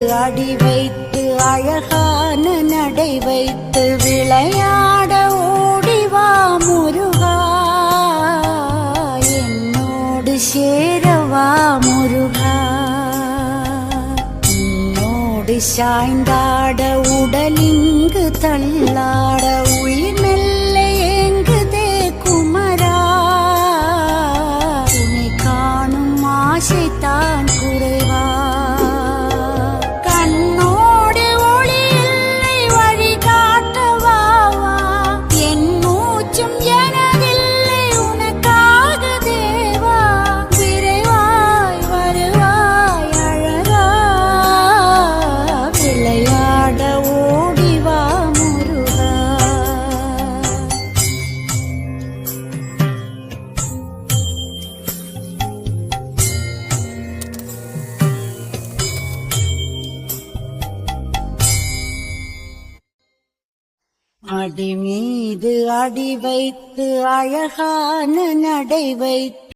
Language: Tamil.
அடி வைத்து அழகான நடை வைத்து விளையாட ஓடிவா முருகா, என்னோடு சேரவா முருகா. என்னோடு சாய்ந்தாட உடலிங்கு தள்ளாட உயிர் மெல்ல ஏங்குதே குமரா. உன்னை காணும் ஆசைத்தான் குறைவா. அடி மீது அடி வைத்து அழகான நடை வைத்து